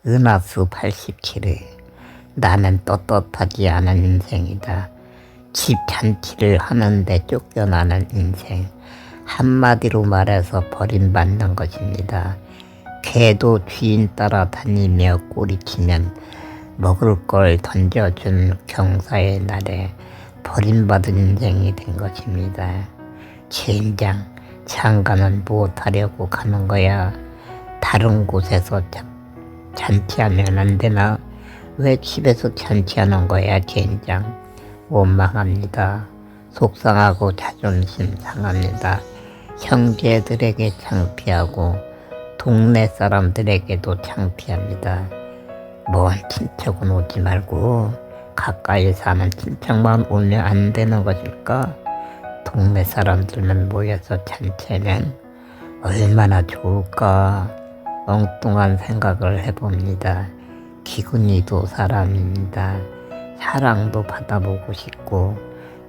은하수 87회 나는 떳떳하지 않은 인생이다. 집 잔치를 하는데 쫓겨나는 인생. 한마디로 말해서 버림받는 것입니다. 개도 주인 따라 다니며 꼬리치면 먹을 걸 던져준 경사의 날에 버림받은 인생이 된 것입니다. 젠장, 장가는 무엇하려고 가는 거야? 다른 곳에서 잔치하면 안 되나? 왜 집에서 잔치하는 거야, 젠장? 원망합니다. 속상하고 자존심 상합니다. 형제들에게 창피하고 동네 사람들에게도 창피합니다. 먼 친척은 오지 말고 가까이 사는 친척만 오면 안 되는 것일까? 동네 사람들만 모여서 잔치하면 얼마나 좋을까? 엉뚱한 생각을 해봅니다. 기근이도 사람입니다. 사랑도 받아보고 싶고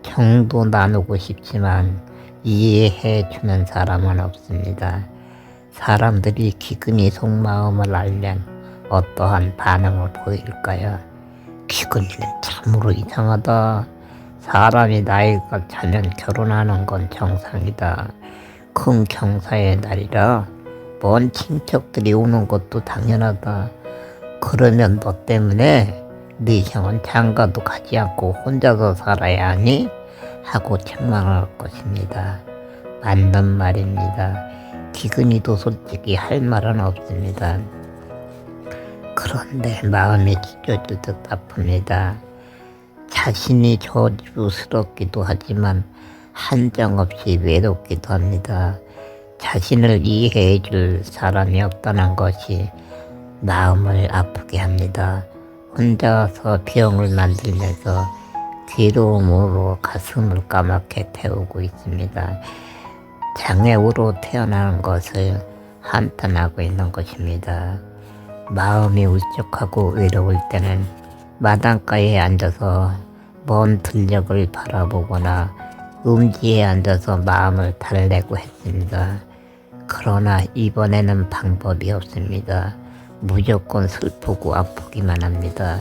정도 나누고 싶지만 이해해주는 사람은 없습니다. 사람들이 기근이 속마음을 알면 어떠한 반응을 보일까요? 기근이는 참으로 이상하다. 사람이 나이가 차면 결혼하는 건 정상이다. 큰 경사의 날이라 먼 친척들이 오는 것도 당연하다. 그러면 너 때문에 네 형은 장가도 가지 않고 혼자서 살아야 하니? 하고 책망할 것입니다. 맞는 말입니다. 기근이도 솔직히 할 말은 없습니다. 그런데 마음이 찢어질 듯 아픕니다. 자신이 저주스럽기도 하지만 한정없이 외롭기도 합니다. 자신을 이해해 줄 사람이 없다는 것이 마음을 아프게 합니다. 혼자서 병을 만들면서 괴로움으로 가슴을 까맣게 태우고 있습니다. 장애우로 태어나는 것을 한탄하고 있는 것입니다. 마음이 울적하고 외로울 때는 마당가에 앉아서 먼 들녘을 바라보거나 음지에 앉아서 마음을 달래고 했습니다. 그러나 이번에는 방법이 없습니다. 무조건 슬프고 아프기만 합니다.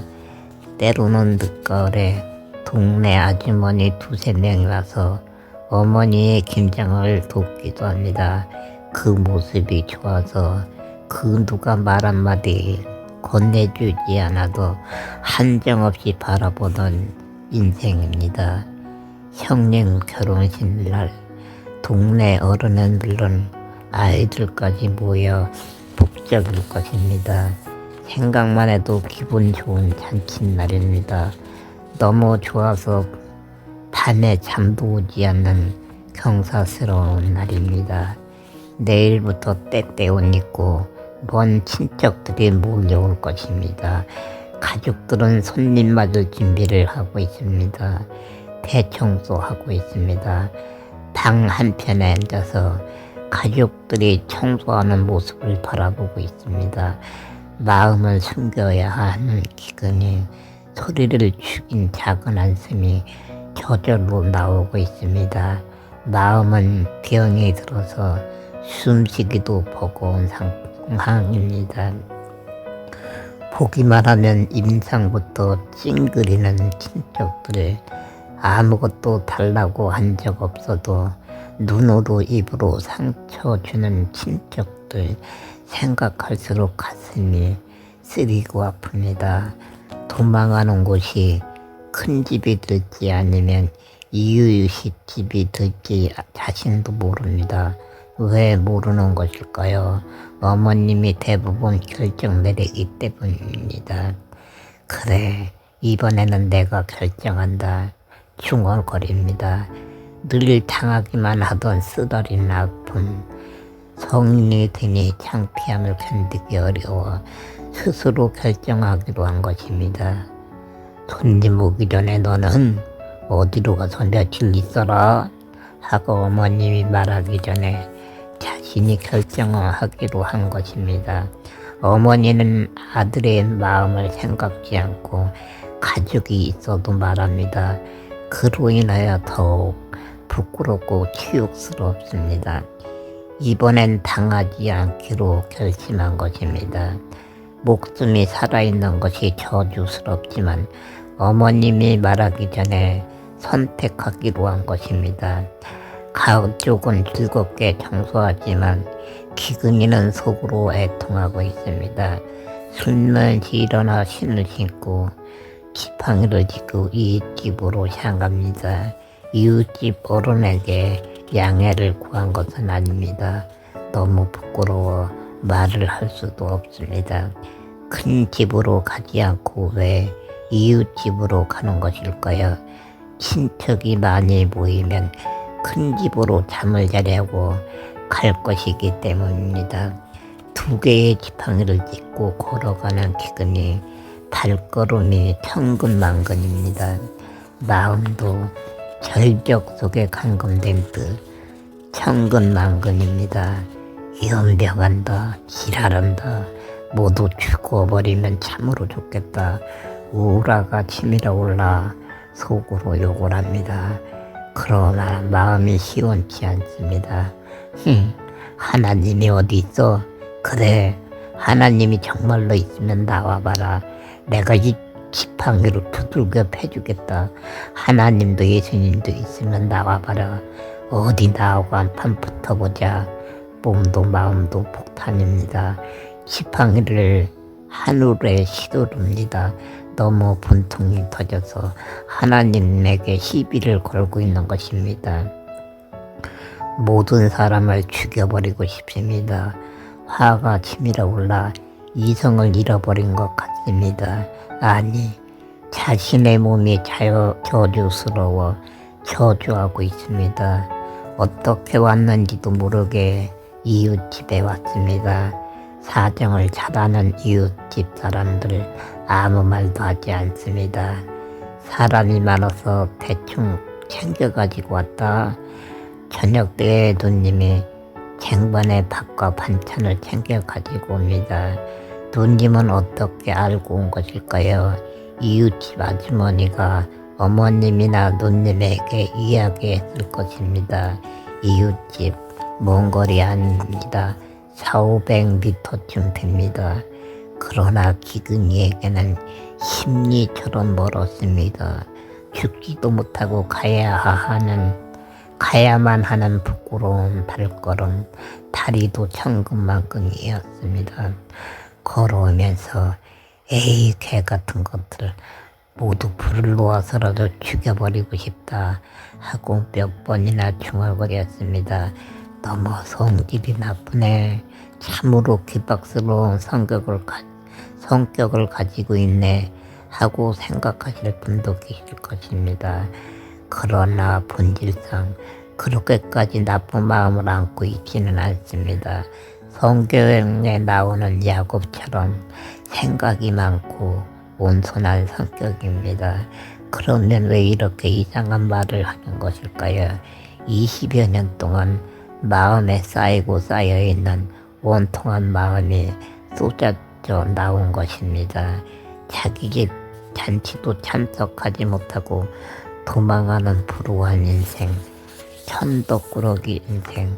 때로는 늦가을에 동네 아주머니 두세 명이 와서 어머니의 김장을 돕기도 합니다. 그 모습이 좋아서 그 누가 말 한마디 건네주지 않아도 한정없이 바라보던 인생입니다. 형님 결혼식 날 동네 어른은 물론 아이들까지 모여 복적일 것입니다. 생각만 해도 기분 좋은 잔칫날입니다. 너무 좋아서 밤에 잠도 오지 않는 경사스러운 날입니다. 내일부터 때때 옷 입고 먼 친척들이 몰려올 것입니다. 가족들은 손님 맞을 준비를 하고 있습니다. 대청소하고 있습니다. 방 한편에 앉아서 가족들이 청소하는 모습을 바라보고 있습니다. 마음을 숨겨야 하는 기근이 소리를 죽인 작은 한숨이 저절로 나오고 있습니다. 마음은 병이 들어서 숨쉬기도 버거운 상황입니다. 보기만 하면 임상부터 찡그리는 친척들, 아무것도 달라고 한 적 없어도 눈으로 입으로 상처 주는 친척들, 생각할수록 가슴이 쓰리고 아픕니다. 도망가는 곳이 큰 집이 될지 아니면 이유식 집이 될지 자신도 모릅니다. 왜 모르는 것일까요? 어머님이 대부분 결정 내리기 때문입니다. 그래, 이번에는 내가 결정한다. 중얼거립니다. 늘 당하기만 하던 쓰러린 아픔, 성인이 되니 창피함을 견디기 어려워 스스로 결정하기로 한 것입니다. 손님 오기 전에 너는 어디로 가서 며칠 있어라 하고 어머님이 말하기 전에 자신이 결정을 하기로 한 것입니다. 어머니는 아들의 마음을 생각지 않고 가족이 있어도 말합니다. 그로 인하여 더욱 부끄럽고 치욕스럽습니다. 이번엔 당하지 않기로 결심한 것입니다. 목숨이 살아있는 것이 저주스럽지만 어머님이 말하기 전에 선택하기로 한 것입니다. 가족은 즐겁게 청소하지만 기근이는 속으로 애통하고 있습니다. 술면시 일어나 신을 신고 지팡이를 짚고 이웃집으로 향합니다. 이웃집 어른에게 양해를 구한 것은 아닙니다. 너무 부끄러워 말을 할 수도 없습니다. 큰 집으로 가지 않고 왜 이웃집으로 가는 것일까요? 친척이 많이 모이면 큰 집으로 잠을 자려고 갈 것이기 때문입니다. 2개의 지팡이를 짚고 걸어가는 기근이 발걸음이 천근만근입니다. 마음도 절벽 속에 감금된 듯 천근만근입니다. 연병한다, 지랄한다, 모두 죽어버리면 참으로 좋겠다. 우라가 치밀어 올라 속으로 욕을 합니다. 그러나 마음이 시원치 않습니다. 하나님이 어디 있어? 그래, 하나님이 정말로 있으면 나와봐라. 내가 이 지팡이로 두들겨 패주겠다. 하나님도 예수님도 있으면 나와봐라. 어디 나하고 한판 붙어보자. 몸도 마음도 폭탄입니다. 지팡이를 하늘에 휘두릅니다. 너무 분통이 터져서 하나님에게 시비를 걸고 있는 것입니다. 모든 사람을 죽여버리고 싶습니다. 화가 치밀어 올라 이성을 잃어버린 것 같습니다. 아니, 자신의 몸이 저주스러워 저주하고 있습니다. 어떻게 왔는지도 모르게 이웃집에 왔습니다. 사정을 잘 아는 이웃집 사람들 아무 말도 하지 않습니다. 사람이 많아서 대충 챙겨가지고 왔다. 저녁 때 누님이 쟁반에 밥과 반찬을 챙겨가지고 옵니다. 누님은 어떻게 알고 온 것일까요? 이웃집 아주머니가 어머님이나 누님에게 이야기했을 것입니다. 이웃집 먼 거리 아닙니다. 400~500m쯤 됩니다. 그러나 기근이에게는 심리처럼 멀었습니다. 죽지도 못하고 가야만 하는 부끄러운 발걸음, 다리도 천근만근이었습니다. 걸어오면서 에이 개 같은 것들 모두 불을 놓아서라도 죽여버리고 싶다 하고 몇 번이나 중얼거렸습니다. 너무 성질이 나쁘네. 참으로 기박스러운 성격을 가지고 있네 하고 생각하실 분도 계실 것입니다. 그러나 본질상 그렇게까지 나쁜 마음을 안고 있지는 않습니다. 성경에 나오는 야곱처럼 생각이 많고 온순한 성격입니다. 그러면 왜 이렇게 이상한 말을 하는 것일까요? 20여 년 동안 마음에 쌓이고 쌓여있는 원통한 마음이 쏟아져 나온 것입니다. 자기 집 잔치도 참석하지 못하고 도망하는 불우한 인생, 천덕꾸러기 인생,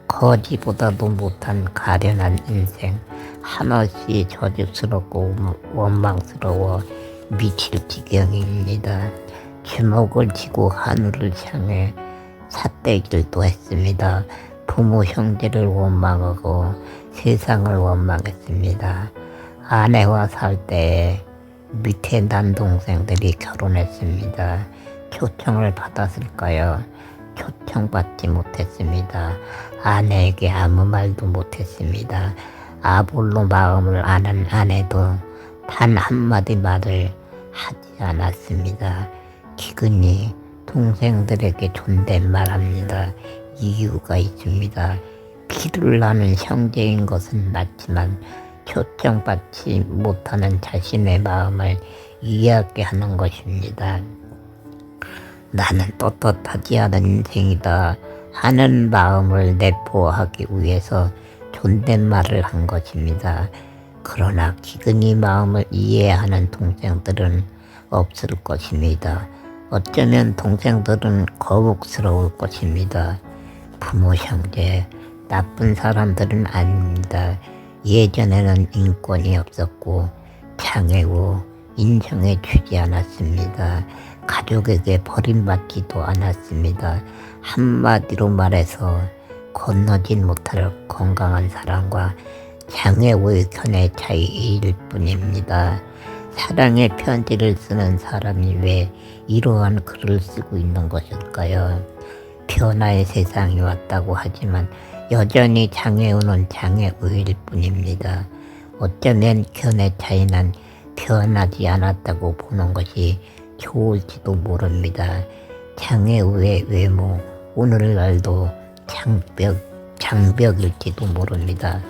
거지보다도 못한 가련한 인생, 한없이 저주스럽고 원망스러워 미칠 지경입니다. 주먹을 쥐고 하늘을 향해 삿대질도 했습니다. 부모 형제를 원망하고 세상을 원망했습니다. 아내와 살 때 밑에 남동생들이 결혼했습니다. 초청을 받았을까요? 초청받지 못했습니다. 아내에게 아무 말도 못했습니다. 아볼로 마음을 아는 아내도 단 한마디 말을 하지 않았습니다. 기근이 동생들에게 존댓말합니다. 이유가 있습니다. 피를 나는 형제인 것은 맞지만 초청받지 못하는 자신의 마음을 이야기하는 것입니다. 나는 떳떳하지 않은 인생이다 하는 마음을 내포하기 위해서 존댓말을 한 것입니다. 그러나 기근이 마음을 이해하는 동생들은 없을 것입니다. 어쩌면 동생들은 거북스러울 것입니다. 부모 형제 나쁜 사람들은 아닙니다. 예전에는 인권이 없었고 장애 후 인정해 주지 않았습니다. 가족에게 버림받지도 않았습니다. 한마디로 말해서 건너진 못할 건강한 사람과 장애 후의 견해 차이일 뿐입니다. 사랑의 편지를 쓰는 사람이 왜 이러한 글을 쓰고 있는 것일까요? 변화의 세상이 왔다고 하지만 여전히 장애우는 장애우일 뿐입니다. 어쩌면 견해 차이는 변하지 않았다고 보는 것이 좋을지도 모릅니다. 장애우의 외모, 오늘날도 장벽일지도 모릅니다.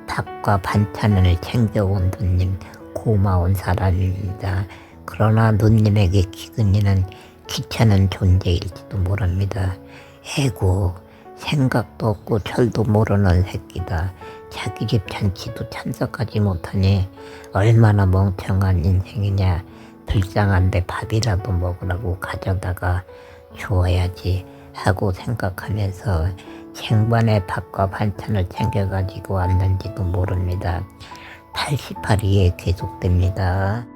밥과 반찬을 챙겨온 누님, 고마운 사람입니다. 그러나 누님에게 기근이는 귀찮은 존재일지도 모릅니다. 에고, 생각도 없고 철도 모르는 새끼다. 자기 집 잔치도 참석하지 못하니 얼마나 멍청한 인생이냐. 불쌍한데 밥이라도 먹으라고 가져다가 주어야지 하고 생각하면서 생반에 밥과 반찬을 챙겨가지고 왔는지도 모릅니다. 88위에 계속됩니다.